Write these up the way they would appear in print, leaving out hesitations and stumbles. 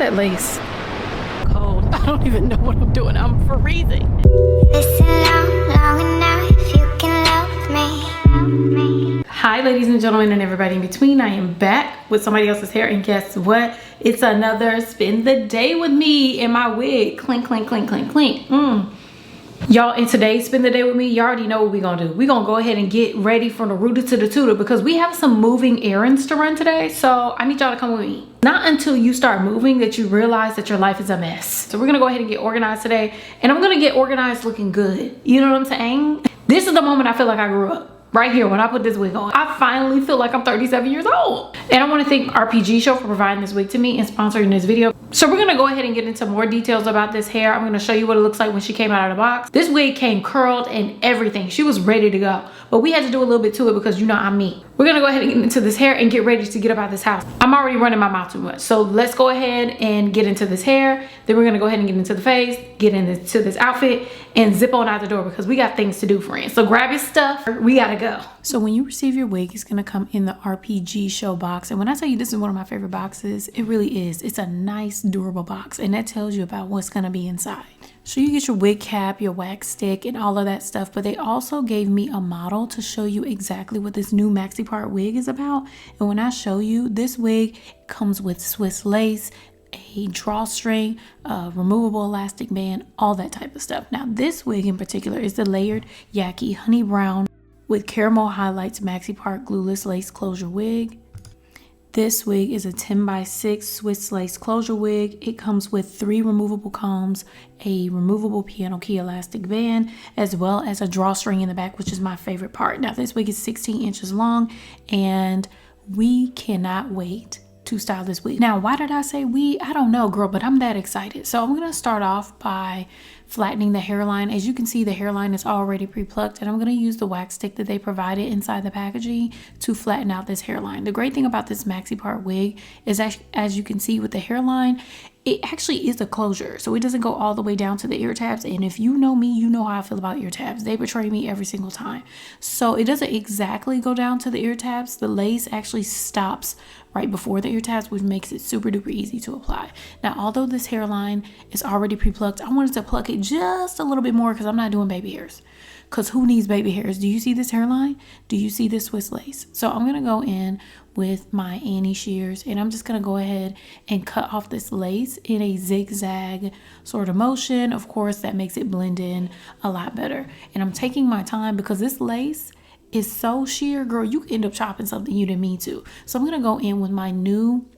that lace. Cold. I don't even know what I'm doing. I'm freezing. Listen long enough, you can love me. Hi ladies and gentlemen and everybody in between. I am back with somebody else's hair, and guess what? It's another spend the day with me in my wig. Clink, clink, clink, clink, clink. Y'all, in today's spend the day with me, you already know what we're gonna do. We're gonna go ahead and get ready from the rooter to the tutor because we have some moving errands to run today. So I need y'all to come with me. Not until you start moving that you realize that your life is a mess. So we're gonna go ahead and get organized today, and I'm gonna get organized looking good. You know what I'm saying? This is the moment I feel like I grew up. Right here when I put this wig on. I finally feel like I'm 37 years old. And I want to thank RPGSHOW for providing this wig to me and sponsoring this video. So we're going to go ahead and get into more details about this hair. I'm going to show you what it looks like when she came out of the box. This wig came curled and everything. She was ready to go. But we had to do a little bit to it because you know I'm me. We're going to go ahead and get into this hair and get ready to get up out of this house. I'm already running my mouth too much. So let's go ahead and get into this hair. Then we're going to go ahead and get into the face, get into this outfit, and zip on out the door because we got things to do, friends. So grab your stuff. We got to go. So when you receive your wig, it's going to come in the RPGSHOW box. And when I tell you this is one of my favorite boxes, it really is. It's a nice, durable box. And that tells you about what's going to be inside. So you get your wig cap, your wax stick, and all of that stuff. But they also gave me a model to show you exactly what this new Maxipart wig is about. And when I show you, this wig comes with Swiss lace, a drawstring, a removable elastic band, all that type of stuff. Now this wig in particular is the layered Yaki honey brown with caramel highlights Maxipart Glueless lace closure wig. This wig is a 10x6 Swiss lace closure wig. It comes with 3 removable combs, a removable piano key elastic band, as well as a drawstring in the back, which is my favorite part. Now this wig is 16 inches long, and we cannot wait to style this wig. Now, why did I say we? I don't know, girl, but I'm that excited. So I'm gonna start off by flattening the hairline. As you can see, the hairline is already pre-plucked, and I'm gonna use the wax stick that they provided inside the packaging to flatten out this hairline. The great thing about this Maxipart wig is that, as you can see with the hairline, it actually is a closure, so it doesn't go all the way down to the ear tabs. And if you know me, you know how I feel about ear tabs. They betray me every single time. So it doesn't exactly go down to the ear tabs. The lace actually stops right before the ear tabs, which makes it super duper easy to apply. Now, although this hairline is already pre-plucked, I wanted to pluck it just a little bit more because I'm not doing baby hairs. Because who needs baby hairs? Do you see this hairline? Do you see this Swiss lace? So I'm going to go in with my Annie shears, and I'm just going to go ahead and cut off this lace in a zigzag sort of motion. Of course, that makes it blend in a lot better. And I'm taking my time because this lace is so sheer, girl, you end up chopping something you didn't mean to. So I'm going to go in with my new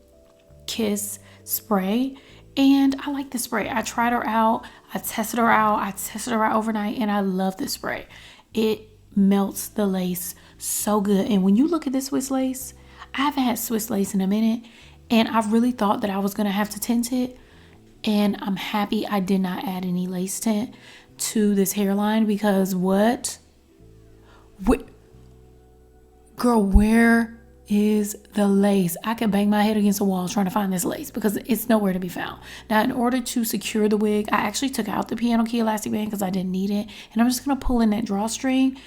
Kiss spray. And I like the spray. I tried her out. I tested her out overnight, and I love this spray. It melts the lace so good. And when you look at this Swiss lace, I haven't had Swiss lace in a minute, and I really thought that I was going to have to tint it. And I'm happy I did not add any lace tint to this hairline because girl, where is the lace? I could bang my head against the wall trying to find this lace because it's nowhere to be found. Now, in order to secure the wig, I actually took out the piano key elastic band because I didn't need it. And I'm just going to pull in that drawstring.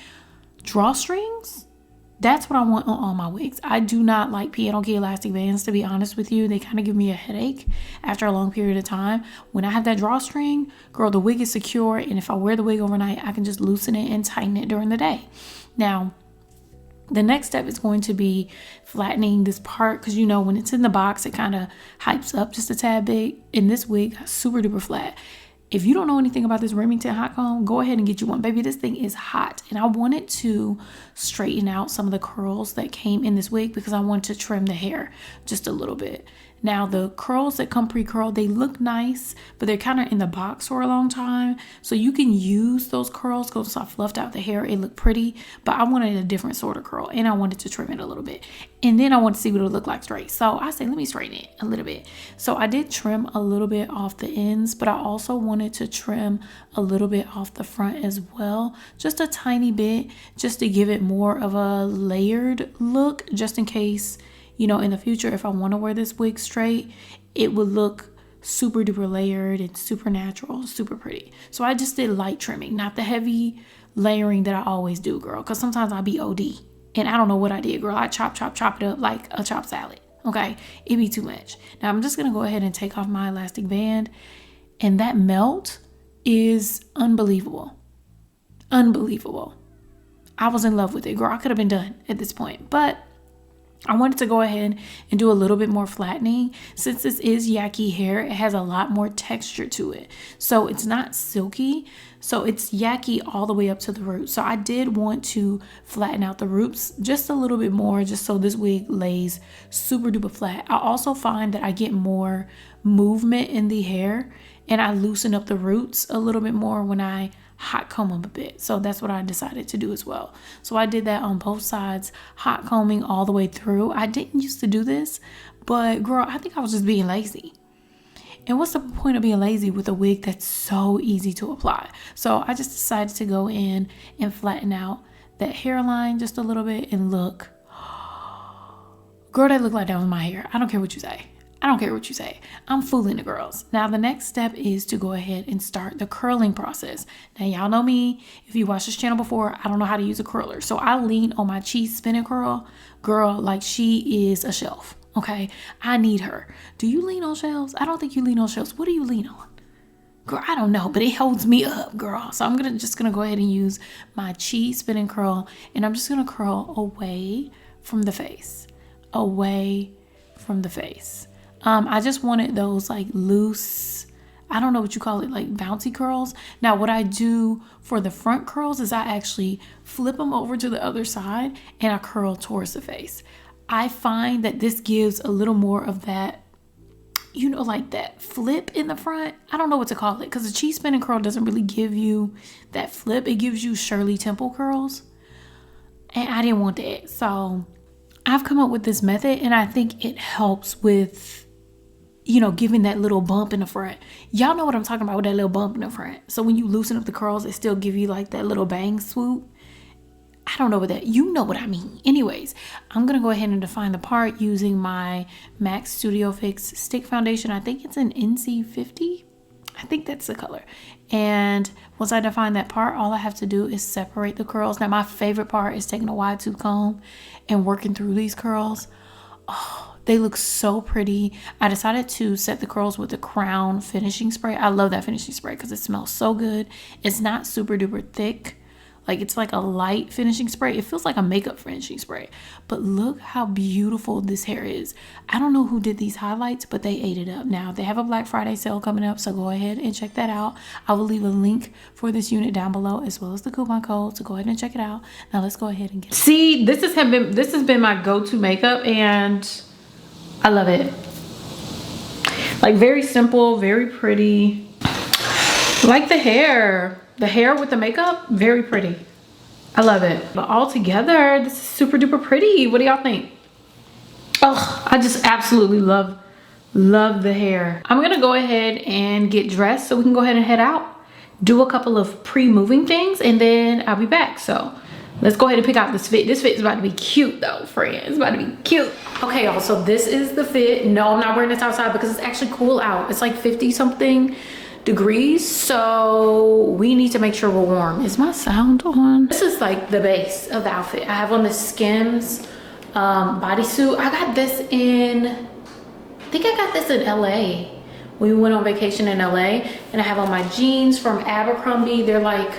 Drawstrings? That's what I want on all my wigs. I do not like piano key elastic bands, to be honest with you. They kind of give me a headache after a long period of time. When I have that drawstring, girl, the wig is secure. And if I wear the wig overnight, I can just loosen it and tighten it during the day. Now, the next step is going to be flattening this part because, you know, when it's in the box, it kind of hypes up just a tad bit. And this wig got super duper flat. If you don't know anything about this Remington hot comb, go ahead and get you one. Baby, this thing is hot. And I wanted to straighten out some of the curls that came in this wig because I wanted to trim the hair just a little bit. Now, the curls that come pre-curled, they look nice, but they're kind of in the box for a long time. So you can use those curls because I fluffed out the hair. It looked pretty, but I wanted a different sort of curl, and I wanted to trim it a little bit. And then I wanted to see what it would look like straight. So I said, let me straighten it a little bit. So I did trim a little bit off the ends, but I also wanted to trim a little bit off the front as well. Just a tiny bit, just to give it more of a layered look, just in case, you know, in the future, if I want to wear this wig straight, it would look super duper layered and super natural, super pretty. So I just did light trimming, not the heavy layering that I always do, girl. Because sometimes I'll be OD and I don't know what I did, girl. I chop it up like a chopped salad. okay? It'd be too much. Now I'm just gonna go ahead and take off my elastic band, and that melt is unbelievable. Unbelievable. I was in love with it. Girl, I could have been done at this point, but I wanted to go ahead and do a little bit more flattening. Since this is Yaki hair, it has a lot more texture to it. So it's not silky. So it's Yaki all the way up to the roots. So I did want to flatten out the roots just a little bit more, just so this wig lays super duper flat. I also find that I get more movement in the hair and I loosen up the roots a little bit more when I hot comb them a bit. So that's what I decided to do as well. So I did that on both sides, hot combing all the way through. I didn't used to do this, but girl, I think I was just being lazy. And what's the point of being lazy with a wig that's so easy to apply? So I just decided to go in and flatten out that hairline just a little bit, and look, girl, that looked like that was my hair. I don't care what you say. I don't care what you say. I'm fooling the girls. Now, the next step is to go ahead and start the curling process. Now, y'all know me. If you watched this channel before, I don't know how to use a curler. So I lean on my cheese spin and curl. Girl, like she is a shelf. Okay? I need her. Do you lean on shelves? I don't think you lean on shelves. What do you lean on? Girl, I don't know, but it holds me up, girl. So I'm just gonna go ahead and use my cheese spin and curl. And I'm just gonna curl away from the face. Away from the face. I just wanted those like loose, I don't know what you call it, like bouncy curls. Now what I do for the front curls is I actually flip them over to the other side and I curl towards the face. I find that this gives a little more of that, you know, like that flip in the front. I don't know what to call it, because the cheese spin and curl doesn't really give you that flip. It gives you Shirley Temple curls, and I didn't want that. So I've come up with this method, and I think it helps with, you know, giving that little bump in the front. Y'all know what I'm talking about with that little bump in the front. So when you loosen up the curls, it still give you like that little bang swoop. I don't know what that, you know what I mean. Anyways, I'm gonna go ahead and define the part using my MAC Studio Fix stick foundation. I think it's an NC50. I think that's the color. And once I define that part, all I have to do is separate the curls. Now my favorite part is taking a wide tooth comb and working through these curls. Oh, they look so pretty. I decided to set the curls with the Crown finishing spray. I love that finishing spray because it smells so good. It's not super duper thick. Like, it's like a light finishing spray. It feels like a makeup finishing spray. But look how beautiful this hair is. I don't know who did these highlights, but they ate it up. Now, they have a Black Friday sale coming up, so go ahead and check that out. I will leave a link for this unit down below, as well as the coupon code, so go ahead and check it out. Now, let's go ahead and get it. See, this has been my go-to makeup, and I love it. Like, very simple, very pretty. Like the hair. The hair with the makeup, very pretty. I love it. But all together, this is super duper pretty. What do y'all think? Oh, I just absolutely love the hair. I'm gonna go ahead and get dressed so we can go ahead and head out, do a couple of pre-moving things, and then I'll be back. So let's go ahead and pick out this fit. This fit is about to be cute though, friends. It's about to be cute. Okay, y'all, so this is the fit. No, I'm not wearing this outside because it's actually cool out. It's like 50 something degrees, so we need to make sure we're warm. Is my sound on? This is like the base of the outfit. I have on the Skims bodysuit. I got this in, I think I got this in LA. We went on vacation in LA, and I have on my jeans from Abercrombie. They're like,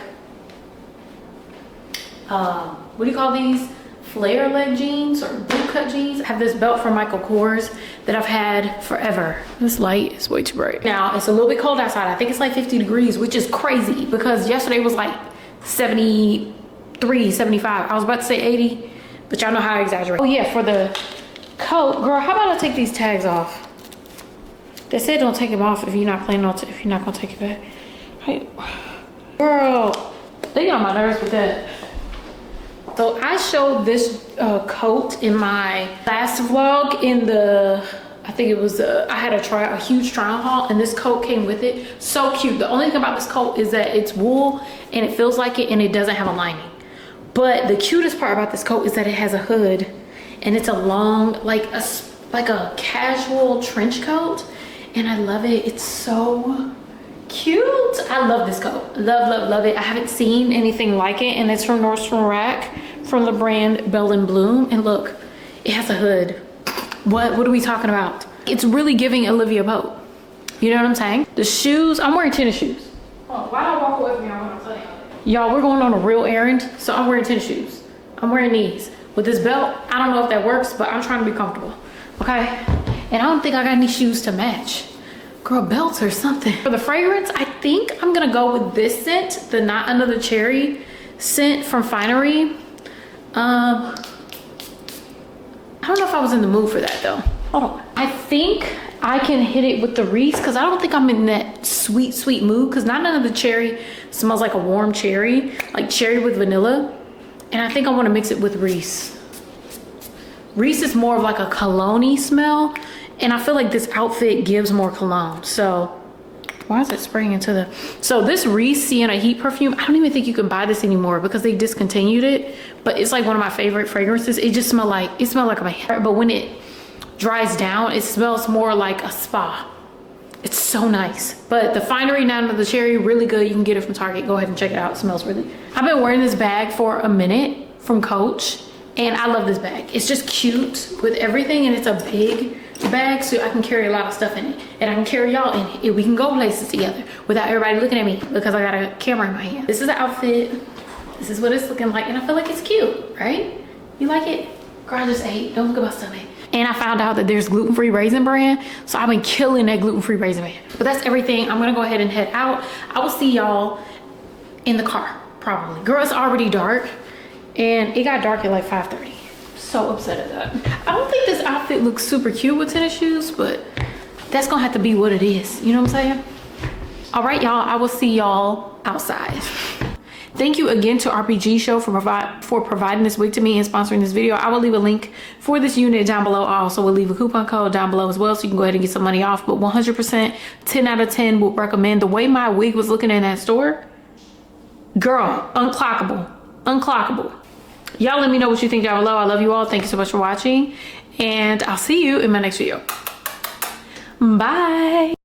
what do you call these? Flare leg jeans or boot cut jeans. I have this belt from Michael Kors that I've had forever. This light is way too bright. Now it's a little bit cold outside. I think it's like 50 degrees, which is crazy because yesterday was like 73, 75. I was about to say 80, but y'all know how I exaggerate. Oh yeah, for the coat, girl, how about I take these tags off? They said don't take them off if you're not planning on, if you're not gonna take it back. Right. Girl, they get on my nerves with that. So I showed this coat in my last vlog in the, I think it was, I had a huge try-on haul, and this coat came with it. So cute. The only thing about this coat is that it's wool and it feels like it, and it doesn't have a lining. But the cutest part about this coat is that it has a hood, and it's a long, like a casual trench coat, and I love it. It's so cute. I love this coat. Love it. I haven't seen anything like it, and it's from Nordstrom Rack from the brand Bell and Bloom. And look, it has a hood. What are we talking about? It's really giving Olivia Pope. You know what I'm saying? The shoes, I'm wearing tennis shoes. Oh, why don't I walk away from y'all when I'm telling y'all? Y'all, we're going on a real errand, so I'm wearing tennis shoes. I'm wearing these. With this belt, I don't know if that works, but I'm trying to be comfortable, okay? And I don't think I got any shoes to match. Girl, belts or something. For the fragrance, I think I'm gonna go with this scent, the Not Another Cherry scent from Finery. I don't know if I was in the mood for that though. Hold on. I think I can hit it with the Reese because I don't think I'm in that sweet, sweet mood because Not Another Cherry smells like a warm cherry, like cherry with vanilla. And I think I want to mix it with Reese. Reese is more of like a cologne-y smell. And I feel like this outfit gives more cologne. So why is it spraying into the... So this Reese Sienna Heat perfume, I don't even think you can buy this anymore because they discontinued it. But it's like one of my favorite fragrances. It just smells like, it smells like my hair. But when it dries down, it smells more like a spa. It's so nice. But the Finery Not Another Cherry, really good. You can get it from Target. Go ahead and check it out. It smells really... I've been wearing this bag for a minute from Coach. And I love this bag. It's just cute with everything. And it's a big bag, so I can carry a lot of stuff in it. And I can carry y'all in it. And we can go places together without everybody looking at me because I got a camera in my hand. This is the outfit. This is what it's looking like. And I feel like it's cute, right? You like it? Girl, I just ate. Don't look at my stomach. And I found out that there's gluten-free Raisin Bran. So I've been killing that gluten-free Raisin Bran. But that's everything. I'm gonna go ahead and head out. I will see y'all in the car, probably. Girl, it's already dark. And it got dark at like 5:30. So upset at that. I don't think this outfit looks super cute with tennis shoes, but that's gonna have to be what it is. You know what I'm saying? All right, y'all, I will see y'all outside. Thank you again to RPG Show for providing this wig to me and sponsoring this video. I will leave a link for this unit down below. I also will leave a coupon code down below as well, so you can go ahead and get some money off. But 100%, 10 out of 10 would recommend. The way my wig was looking in that store, girl, unclockable, unclockable. Y'all let me know what you think down below. I love you all. Thank you so much for watching. And I'll see you in my next video. Bye.